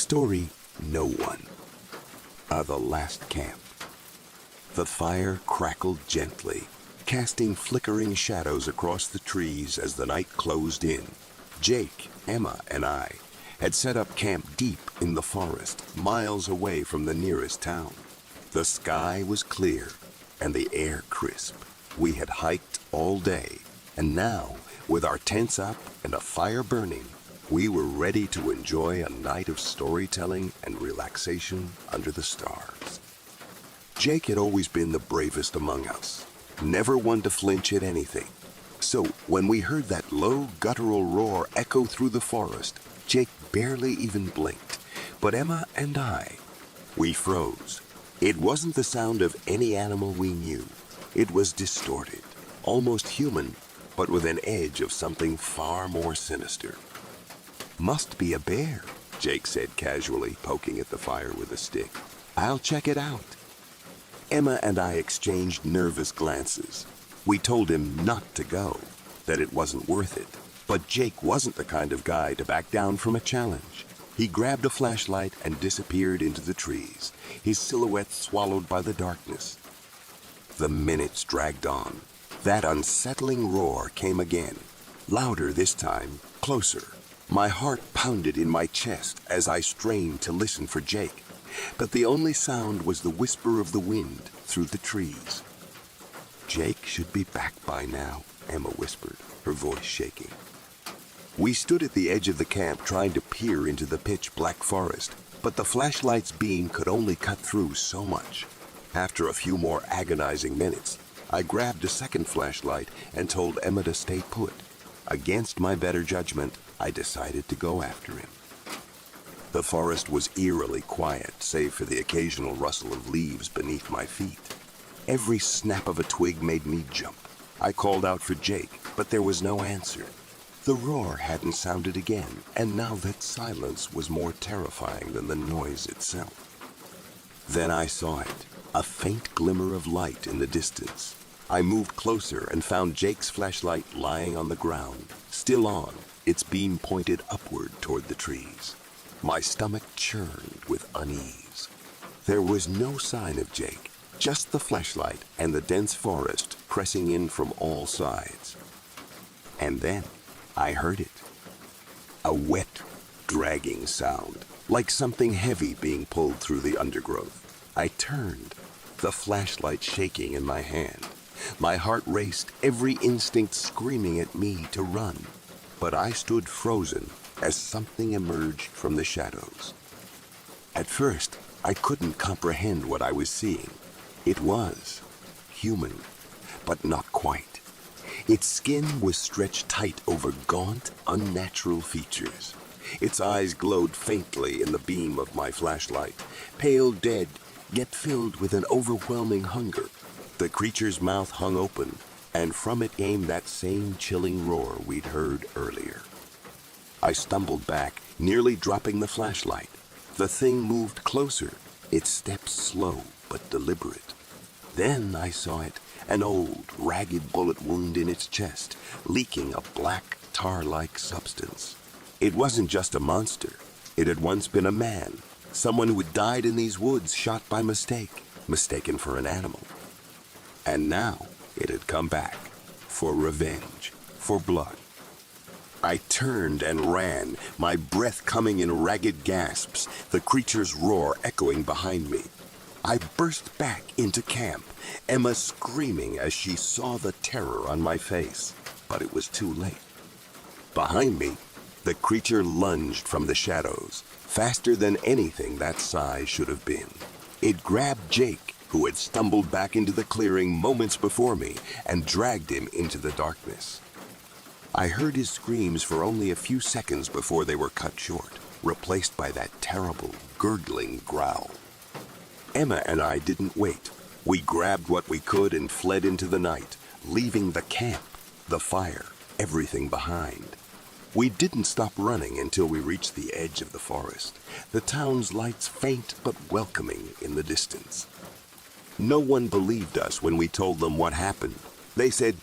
Story No One. The Last Camp. The fire crackled gently, casting flickering shadows across the trees as the night closed in. Jake, Emma, and I had set up camp deep in the forest, miles away from the nearest town. The sky was clear and the air crisp. We had hiked all day, and now, with our tents up and a fire burning, we were ready to enjoy a night of storytelling and relaxation under the stars. Jake had always been the bravest among us, never one to flinch at anything. So when we heard that low guttural roar echo through the forest, Jake barely even blinked. But Emma and we froze. It wasn't the sound of any animal we knew. It was distorted, almost human, but with an edge of something far more sinister. "Must be a bear," Jake said casually, poking at the fire with a stick. "I'll check it out." Emma and I exchanged nervous glances. We told him not to go, that it wasn't worth it. But Jake wasn't the kind of guy to back down from a challenge. He grabbed a flashlight and disappeared into the trees, his silhouette swallowed by the darkness. The minutes dragged on. That unsettling roar came again, louder this time, closer. My heart pounded in my chest as I strained to listen for Jake, but the only sound was the whisper of the wind through the trees. "Jake should be back by now," Emma whispered, her voice shaking. We stood at the edge of the camp trying to peer into the pitch-black forest, but the flashlight's beam could only cut through so much. After a few more agonizing minutes, I grabbed a second flashlight and told Emma to stay put. Against my better judgment, I decided to go after him. The forest was eerily quiet, save for the occasional rustle of leaves beneath my feet. Every snap of a twig made me jump. I called out for Jake, but there was no answer. The roar hadn't sounded again, and now that silence was more terrifying than the noise itself. Then I saw it, a faint glimmer of light in the distance. I moved closer and found Jake's flashlight lying on the ground, still on, its beam pointed upward toward the trees. My stomach churned with unease. There was no sign of Jake, just the flashlight and the dense forest pressing in from all sides. And then I heard it. A wet, dragging sound, like something heavy being pulled through the undergrowth. I turned, the flashlight shaking in my hand. My heart raced, every instinct screaming at me to run. But I stood frozen as something emerged from the shadows. At first, I couldn't comprehend what I was seeing. It was human, but not quite. Its skin was stretched tight over gaunt, unnatural features. Its eyes glowed faintly in the beam of my flashlight, pale dead, yet filled with an overwhelming hunger. The creature's mouth hung open, and from it came that same chilling roar we'd heard earlier. I stumbled back, nearly dropping the flashlight. The thing moved closer, its steps slow but deliberate. Then I saw it, an old, ragged bullet wound in its chest, leaking a black, tar-like substance. It wasn't just a monster. It had once been a man, someone who had died in these woods, shot by mistake, mistaken for an animal. And now it had come back, for revenge, for blood. I turned and ran, my breath coming in ragged gasps, the creature's roar echoing behind me. I burst back into camp, Emma screaming as she saw the terror on my face, but it was too late. Behind me, the creature lunged from the shadows, faster than anything that size should have been. It grabbed Jake, who had stumbled back into the clearing moments before me, and dragged him into the darkness. I heard his screams for only a few seconds before they were cut short, replaced by that terrible, gurgling growl. Emma and I didn't wait. We grabbed what we could and fled into the night, leaving the camp, the fire, everything behind. We didn't stop running until we reached the edge of the forest, the town's lights faint but welcoming in the distance. No one believed us when we told them what happened. They said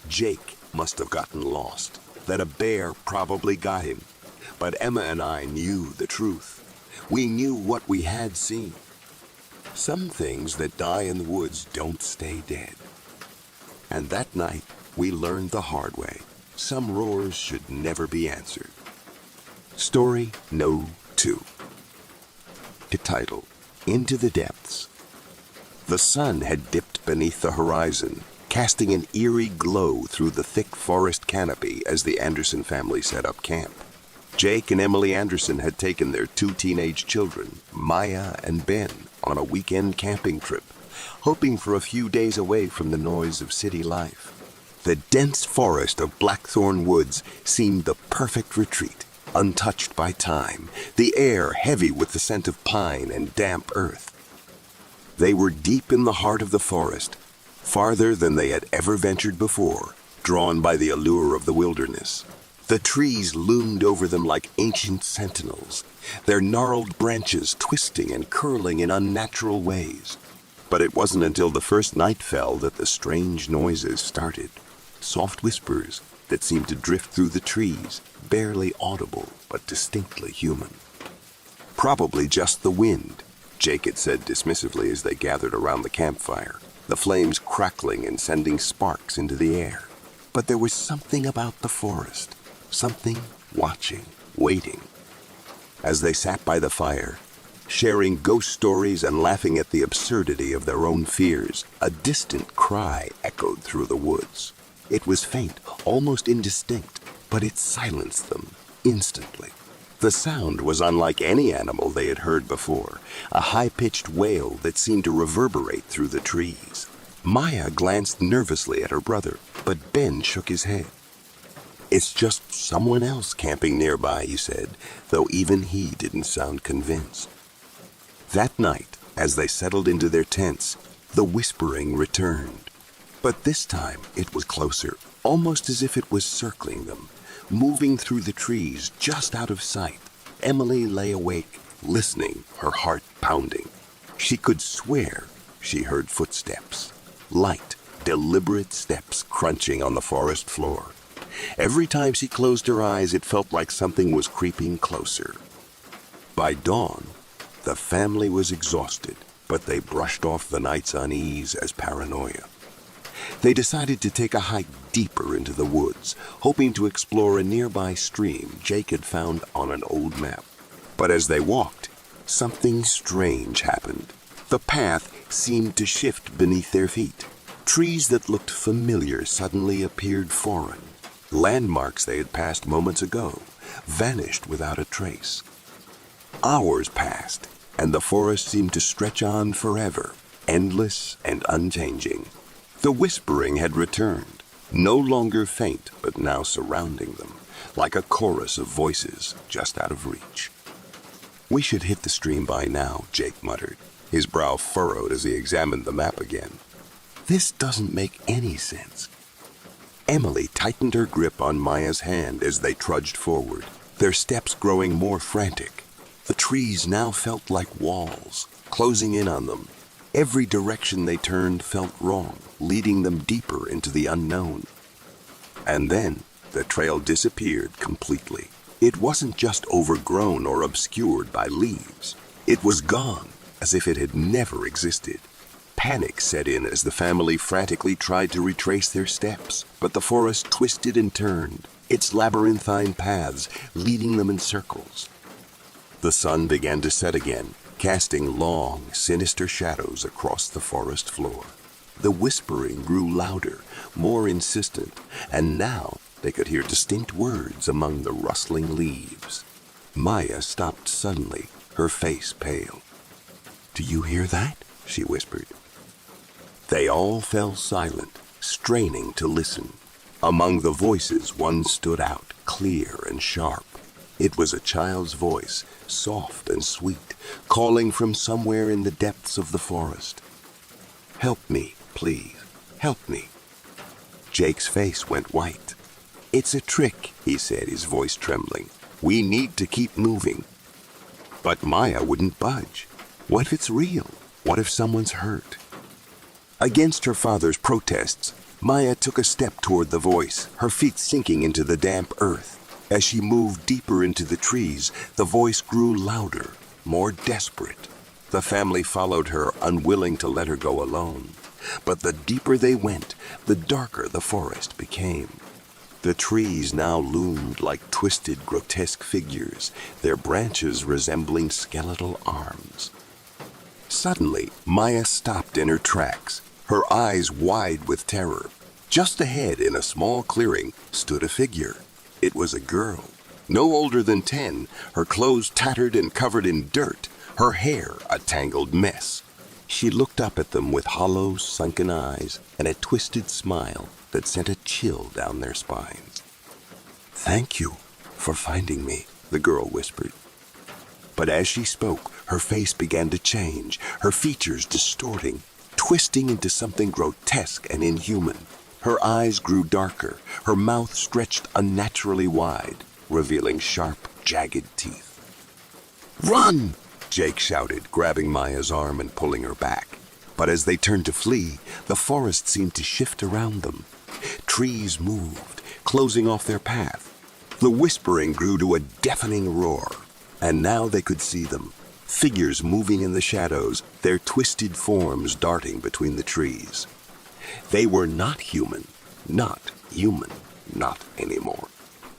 Jake must have gotten lost, that a bear probably got him. But Emma and I knew the truth. We knew what we had seen. Some things that die in the woods don't stay dead. And that night, we learned the hard way. Some roars should never be answered. Story No. 2. Title: Into the Depths. The sun had dipped beneath the horizon, casting an eerie glow through the thick forest canopy as the Anderson family set up camp. Jake and Emily Anderson had taken their 2 teenage children, Maya and Ben, on a weekend camping trip, hoping for a few days away from the noise of city life. The dense forest of Blackthorn Woods seemed the perfect retreat, untouched by time, the air heavy with the scent of pine and damp earth. They were deep in the heart of the forest, farther than they had ever ventured before, drawn by the allure of the wilderness. The trees loomed over them like ancient sentinels, their gnarled branches twisting and curling in unnatural ways. But it wasn't until the first night fell that the strange noises started. Soft whispers that seemed to drift through the trees, barely audible but distinctly human. Probably just the wind, Jake had said dismissively as they gathered around the campfire, the flames crackling and sending sparks into the air. But there was something about the forest, something watching, waiting. As they sat by the fire, sharing ghost stories and laughing at the absurdity of their own fears, a distant cry echoed through the woods. It was faint, almost indistinct, but it silenced them instantly. The sound was unlike any animal they had heard before, a high-pitched wail that seemed to reverberate through the trees. Maya glanced nervously at her brother, but Ben shook his head. "It's just someone else camping nearby," he said, though even he didn't sound convinced. That night, as they settled into their tents, the whispering returned. But this time it was closer, almost as if it was circling them, moving through the trees just out of sight. Emily lay awake, listening, her heart pounding. She could swear she heard footsteps, light, deliberate steps crunching on the forest floor. Every time she closed her eyes, it felt like something was creeping closer. By dawn, the family was exhausted, but they brushed off the night's unease as paranoia. They decided to take a hike deeper into the woods, hoping to explore a nearby stream Jake had found on an old map. But as they walked, something strange happened. The path seemed to shift beneath their feet. Trees that looked familiar suddenly appeared foreign. Landmarks they had passed moments ago vanished without a trace. Hours passed, and the forest seemed to stretch on forever, endless and unchanging. The whispering had returned, no longer faint but now surrounding them, like a chorus of voices just out of reach. "We should hit the stream by now," Jake muttered, his brow furrowed as he examined the map again. "This doesn't make any sense." Emily tightened her grip on Maya's hand as they trudged forward, their steps growing more frantic. The trees now felt like walls, closing in on them. Every direction they turned felt wrong, leading them deeper into the unknown. And then the trail disappeared completely. It wasn't just overgrown or obscured by leaves. It was gone, as if it had never existed. Panic set in as the family frantically tried to retrace their steps, but the forest twisted and turned, its labyrinthine paths leading them in circles. The sun began to set again, casting long, sinister shadows across the forest floor. The whispering grew louder, more insistent, and now they could hear distinct words among the rustling leaves. Maya stopped suddenly, her face pale. "Do you hear that?" she whispered. They all fell silent, straining to listen. Among the voices, one stood out, clear and sharp. It was a child's voice, soft and sweet, calling from somewhere in the depths of the forest. "Help me, please, help me." Jake's face went white. "It's a trick," he said, his voice trembling. "We need to keep moving." But Maya wouldn't budge. What if it's real? What if someone's hurt? Against her father's protests, Maya took a step toward the voice, her feet sinking into the damp earth. As she moved deeper into the trees, the voice grew louder, more desperate. The family followed her, unwilling to let her go alone. But the deeper they went, the darker the forest became. The trees now loomed like twisted, grotesque figures, their branches resembling skeletal arms. Suddenly, Maya stopped in her tracks, her eyes wide with terror. Just ahead, in a small clearing, stood a figure. It was a girl, no older than 10, her clothes tattered and covered in dirt, her hair a tangled mess. She looked up at them with hollow, sunken eyes and a twisted smile that sent a chill down their spines. "Thank you for finding me," the girl whispered. But as she spoke, her face began to change, her features distorting, twisting into something grotesque and inhuman. Her eyes grew darker, her mouth stretched unnaturally wide, revealing sharp, jagged teeth. "Run!" Jake shouted, grabbing Maya's arm and pulling her back. But as they turned to flee, the forest seemed to shift around them. Trees moved, closing off their path. The whispering grew to a deafening roar, and now they could see them, figures moving in the shadows, their twisted forms darting between the trees. They were not human, not anymore.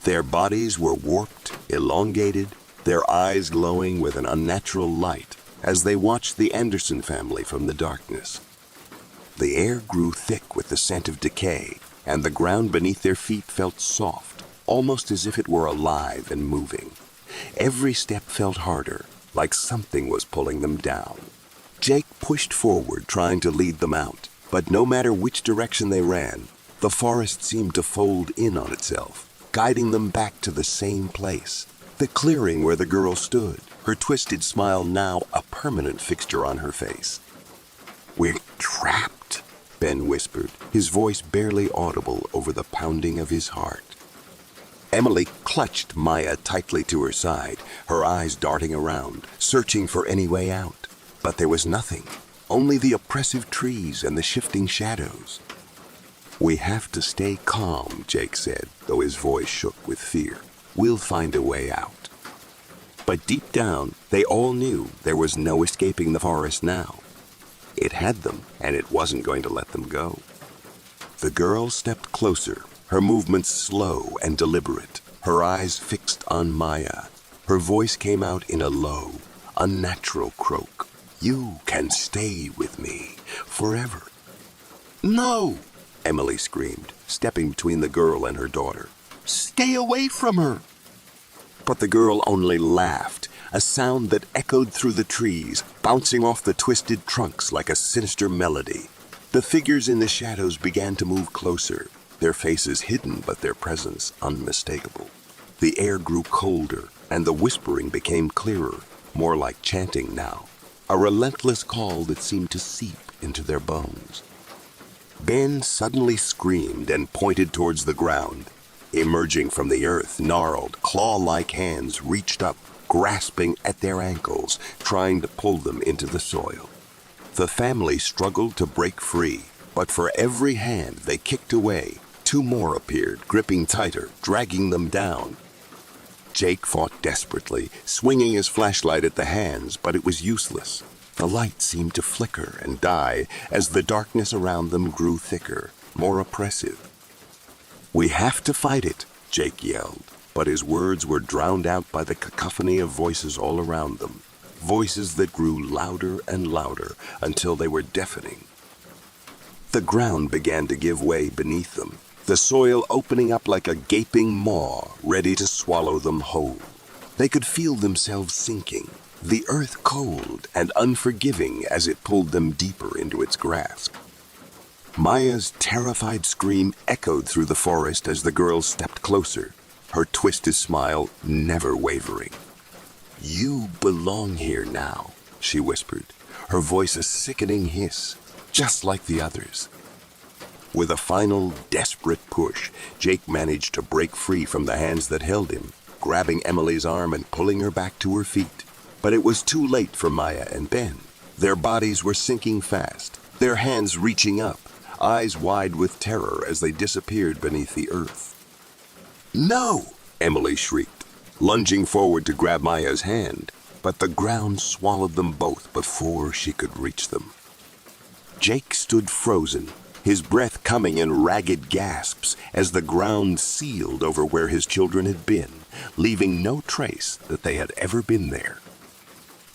Their bodies were warped, elongated, their eyes glowing with an unnatural light as they watched the Anderson family from the darkness. The air grew thick with the scent of decay, and the ground beneath their feet felt soft, almost as if it were alive and moving. Every step felt harder, like something was pulling them down. Jake pushed forward, trying to lead them out, but no matter which direction they ran, the forest seemed to fold in on itself, guiding them back to the same place. The clearing where the girl stood, her twisted smile now a permanent fixture on her face. "We're trapped," Ben whispered, his voice barely audible over the pounding of his heart. Emily clutched Maya tightly to her side, her eyes darting around, searching for any way out. But there was nothing, only the oppressive trees and the shifting shadows. "We have to stay calm," Jake said, though his voice shook with fear. "We'll find a way out." But deep down, they all knew there was no escaping the forest now. It had them, and it wasn't going to let them go. The girl stepped closer, her movements slow and deliberate, her eyes fixed on Maya. Her voice came out in a low, unnatural croak. "You can stay with me forever." "No!" Emily screamed, stepping between the girl and her daughter. "Stay away from her!" But the girl only laughed, a sound that echoed through the trees, bouncing off the twisted trunks like a sinister melody. The figures in the shadows began to move closer, their faces hidden but their presence unmistakable. The air grew colder, and the whispering became clearer, more like chanting now, a relentless call that seemed to seep into their bones. Ben suddenly screamed and pointed towards the ground. Emerging from the earth, gnarled, claw-like hands reached up, grasping at their ankles, trying to pull them into the soil. The family struggled to break free, but for every hand they kicked away, 2 more appeared, gripping tighter, dragging them down. Jake fought desperately, swinging his flashlight at the hands, but it was useless. The light seemed to flicker and die as the darkness around them grew thicker, more oppressive. "We have to fight it," Jake yelled, but his words were drowned out by the cacophony of voices all around them, voices that grew louder and louder until they were deafening. The ground began to give way beneath them, the soil opening up like a gaping maw ready to swallow them whole. They could feel themselves sinking, the earth cold and unforgiving as it pulled them deeper into its grasp. Maya's terrified scream echoed through the forest as the girl stepped closer, her twisted smile never wavering. "You belong here now," she whispered, her voice a sickening hiss, just like the others. With a final, desperate push, Jake managed to break free from the hands that held him, grabbing Emily's arm and pulling her back to her feet. But it was too late for Maya and Ben. Their bodies were sinking fast, their hands reaching up, eyes wide with terror as they disappeared beneath the earth. "No!" Emily shrieked, lunging forward to grab Maya's hand. but the ground swallowed them both before she could reach them. Jake stood frozen, his breath coming in ragged gasps as the ground sealed over where his children had been, leaving no trace that they had ever been there.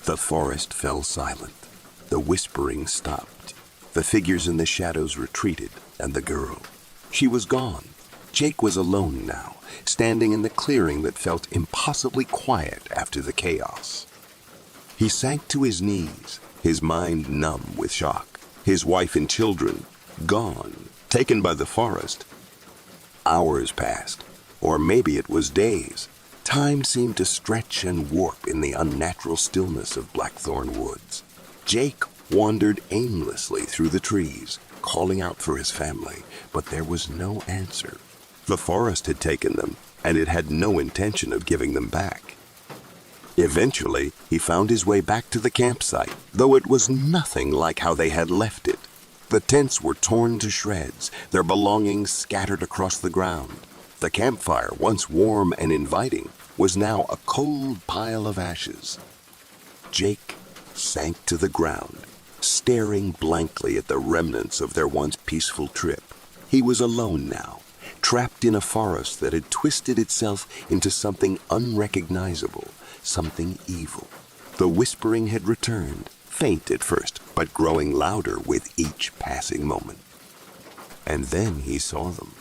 The forest fell silent. The whispering stopped. The figures in the shadows retreated, and the girl. She was gone. Jake was alone now, standing in the clearing that felt impossibly quiet after the chaos. He sank to his knees, his mind numb with shock. His wife and children, gone, taken by the forest. Hours passed, or maybe it was days. Time seemed to stretch and warp in the unnatural stillness of Blackthorn Woods. Jake wandered aimlessly through the trees, calling out for his family, but there was no answer. The forest had taken them, and it had no intention of giving them back. Eventually, he found his way back to the campsite, though it was nothing like how they had left it. The tents were torn to shreds, their belongings scattered across the ground. The campfire, once warm and inviting, was now a cold pile of ashes. Jake sank to the ground, staring blankly at the remnants of their once peaceful trip. He was alone now, trapped in a forest that had twisted itself into something unrecognizable, something evil. The whispering had returned, faint at first, but growing louder with each passing moment. And then he saw them.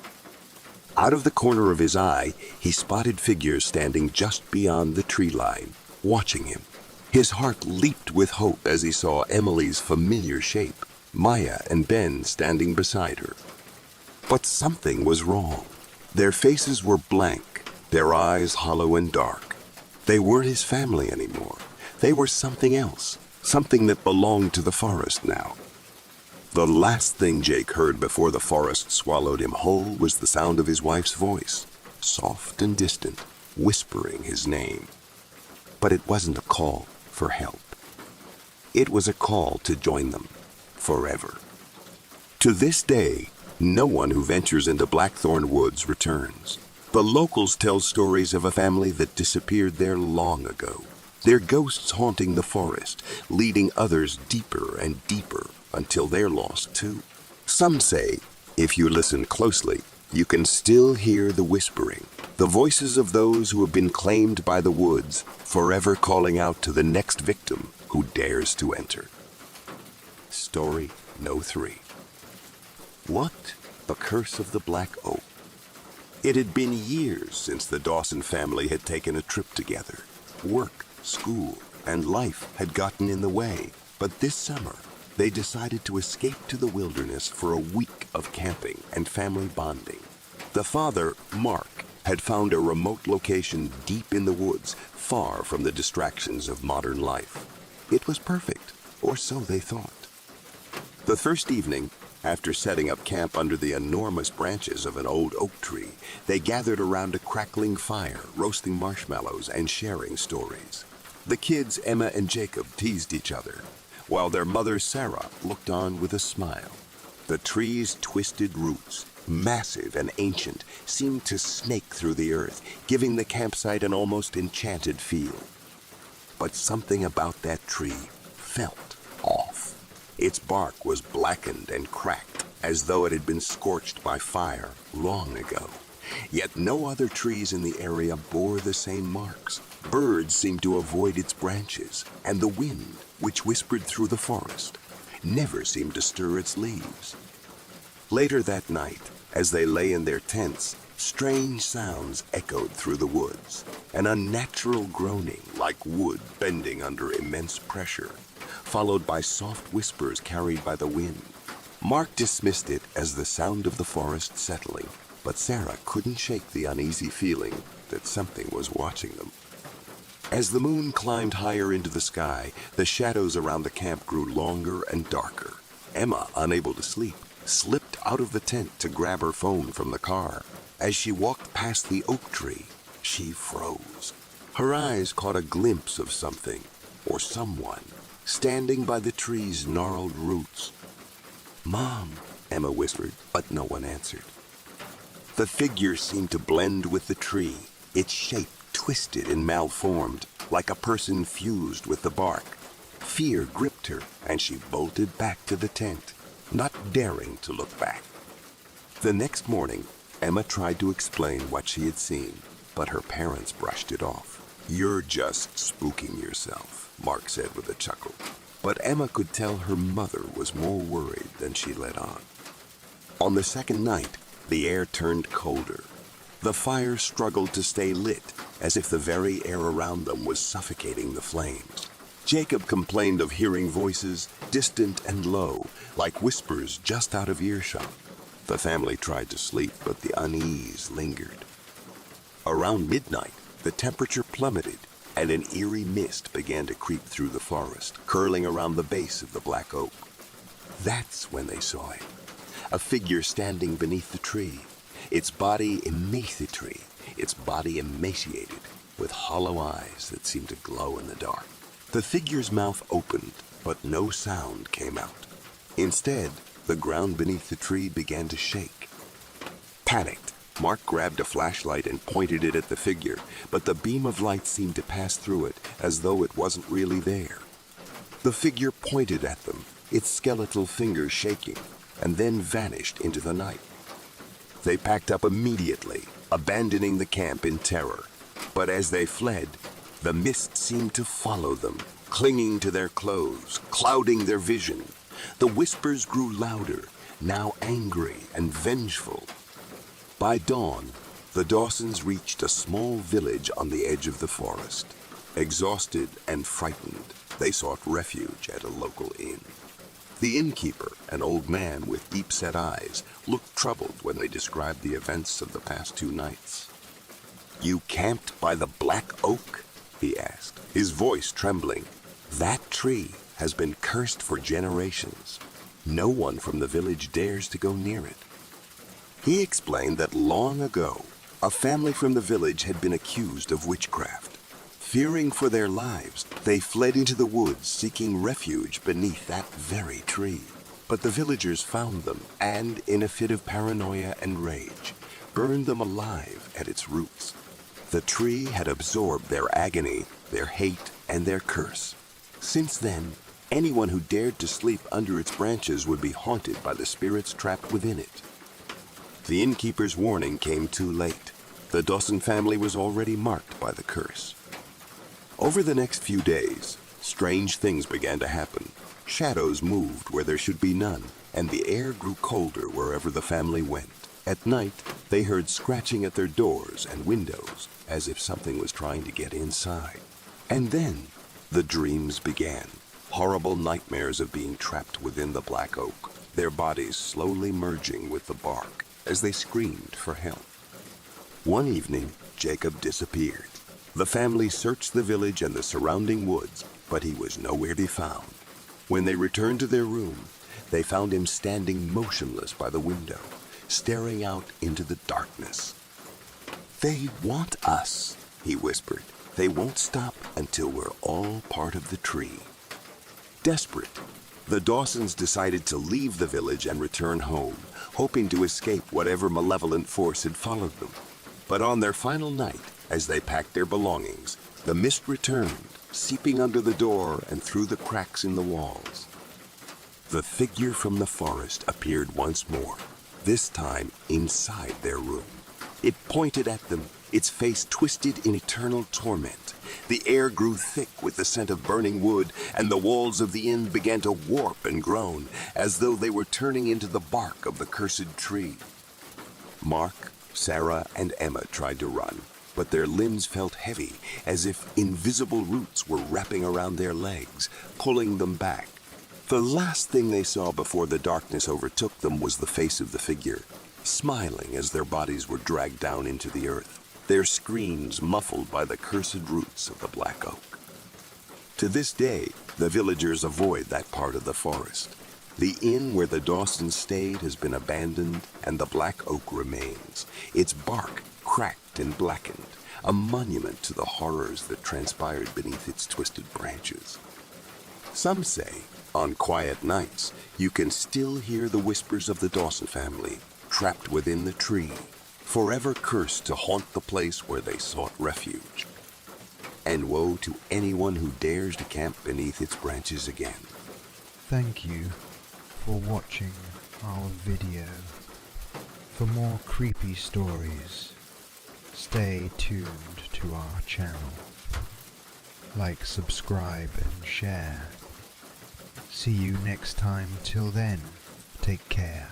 Out of the corner of his eye, he spotted figures standing just beyond the tree line, watching him. His heart leaped with hope as he saw Emily's familiar shape, Maya and Ben standing beside her. But something was wrong. Their faces were blank, their eyes hollow and dark. They weren't his family anymore. They were something else, something that belonged to the forest now. The last thing Jake heard before the forest swallowed him whole was the sound of his wife's voice, soft and distant, whispering his name. But it wasn't a call for help. It was a call to join them, forever. To this day, no one who ventures into Blackthorn Woods returns. The locals tell stories of a family that disappeared there long ago, their ghosts haunting the forest, leading others deeper and deeper until they're lost too. Some say, if you listen closely, you can still hear the whispering, the voices of those who have been claimed by the woods, forever calling out to the next victim who dares to enter. Story No. 3. What? The Curse of the Black Oak. It had been years since the Dawson family had taken a trip together. Work, school, and life had gotten in the way, but this summer, they decided to escape to the wilderness for a week of camping and family bonding. The father, Mark, had found a remote location deep in the woods, far from the distractions of modern life. It was perfect, or so they thought. The first evening, after setting up camp under the enormous branches of an old oak tree, they gathered around a crackling fire, roasting marshmallows and sharing stories. The kids, Emma and Jacob, teased each other, while their mother, Sarah, looked on with a smile. The tree's twisted roots, massive and ancient, seemed to snake through the earth, giving the campsite an almost enchanted feel. But something about that tree felt off. Its bark was blackened and cracked, as though it had been scorched by fire long ago. Yet no other trees in the area bore the same marks. Birds seemed to avoid its branches, and the wind, which whispered through the forest, never seemed to stir its leaves. Later that night, as they lay in their tents, strange sounds echoed through the woods, an unnatural groaning like wood bending under immense pressure, followed by soft whispers carried by the wind. Mark dismissed it as the sound of the forest settling, but Sarah couldn't shake the uneasy feeling that something was watching them. As the moon climbed higher into the sky, the shadows around the camp grew longer and darker. Emma, unable to sleep, slipped out of the tent to grab her phone from the car. As she walked past the oak tree, she froze. Her eyes caught a glimpse of something, or someone, standing by the tree's gnarled roots. "Mom," Emma whispered, but no one answered. The figure seemed to blend with the tree, its shape twisted and malformed, like a person fused with the bark. Fear gripped her, and she bolted back to the tent, not daring to look back. The next morning, Emma tried to explain what she had seen, but her parents brushed it off. "You're just spooking yourself," Mark said with a chuckle. But Emma could tell her mother was more worried than she let on. On the second night, the air turned colder. The fire struggled to stay lit, as if the very air around them was suffocating the flames. Jacob complained of hearing voices, distant and low, like whispers just out of earshot. The family tried to sleep, but the unease lingered. Around midnight, the temperature plummeted, and an eerie mist began to creep through the forest, curling around the base of the black oak. That's when they saw it. A figure standing beneath the tree, its body emaciated, with hollow eyes that seemed to glow in the dark. The figure's mouth opened, but no sound came out. Instead, the ground beneath the tree began to shake. Panicked, Mark grabbed a flashlight and pointed it at the figure, but the beam of light seemed to pass through it as though it wasn't really there. The figure pointed at them, its skeletal fingers shaking, and then vanished into the night. They packed up immediately, abandoning the camp in terror. But as they fled, the mist seemed to follow them, clinging to their clothes, clouding their vision. The whispers grew louder, now angry and vengeful. By dawn, the Dawsons reached a small village on the edge of the forest. Exhausted and frightened, they sought refuge at a local inn. The innkeeper, an old man with deep-set eyes, looked troubled when they described the events of the past 2 nights. "You camped by the black oak?" he asked, his voice trembling. "That tree has been cursed for generations. No one from the village dares to go near it." He explained that long ago, a family from the village had been accused of witchcraft. Fearing for their lives, they fled into the woods seeking refuge beneath that very tree. But the villagers found them and, in a fit of paranoia and rage, burned them alive at its roots. The tree had absorbed their agony, their hate, and their curse. Since then, anyone who dared to sleep under its branches would be haunted by the spirits trapped within it. The innkeeper's warning came too late. The Dawson family was already marked by the curse. Over the next few days, strange things began to happen. Shadows moved where there should be none, and the air grew colder wherever the family went. At night, they heard scratching at their doors and windows, as if something was trying to get inside. And then, the dreams began. Horrible nightmares of being trapped within the black oak, their bodies slowly merging with the bark as they screamed for help. One evening, Jacob disappeared. The family searched the village and the surrounding woods, but he was nowhere to be found. When they returned to their room, they found him standing motionless by the window, staring out into the darkness. "They want us," he whispered. "They won't stop until we're all part of the tree." Desperate, the Dawsons decided to leave the village and return home, hoping to escape whatever malevolent force had followed them. But on their final night, as they packed their belongings, the mist returned, seeping under the door and through the cracks in the walls. The figure from the forest appeared once more, this time inside their room. It pointed at them, its face twisted in eternal torment. The air grew thick with the scent of burning wood, and the walls of the inn began to warp and groan, as though they were turning into the bark of the cursed tree. Mark, Sarah, and Emma tried to run, but their limbs felt heavy, as if invisible roots were wrapping around their legs, pulling them back. The last thing they saw before the darkness overtook them was the face of the figure, smiling as their bodies were dragged down into the earth, their screams muffled by the cursed roots of the black oak. To this day, the villagers avoid that part of the forest. The inn where the Dawsons stayed has been abandoned, and the black oak remains, its bark cracked and blackened, a monument to the horrors that transpired beneath its twisted branches. Some say, on quiet nights, you can still hear the whispers of the Dawson family, trapped within the tree, forever cursed to haunt the place where they sought refuge. and woe to anyone who dares to camp beneath its branches again. Thank you for watching our video. For more creepy stories, stay tuned to our channel. Like, subscribe and share. See you next time. Till then, take care.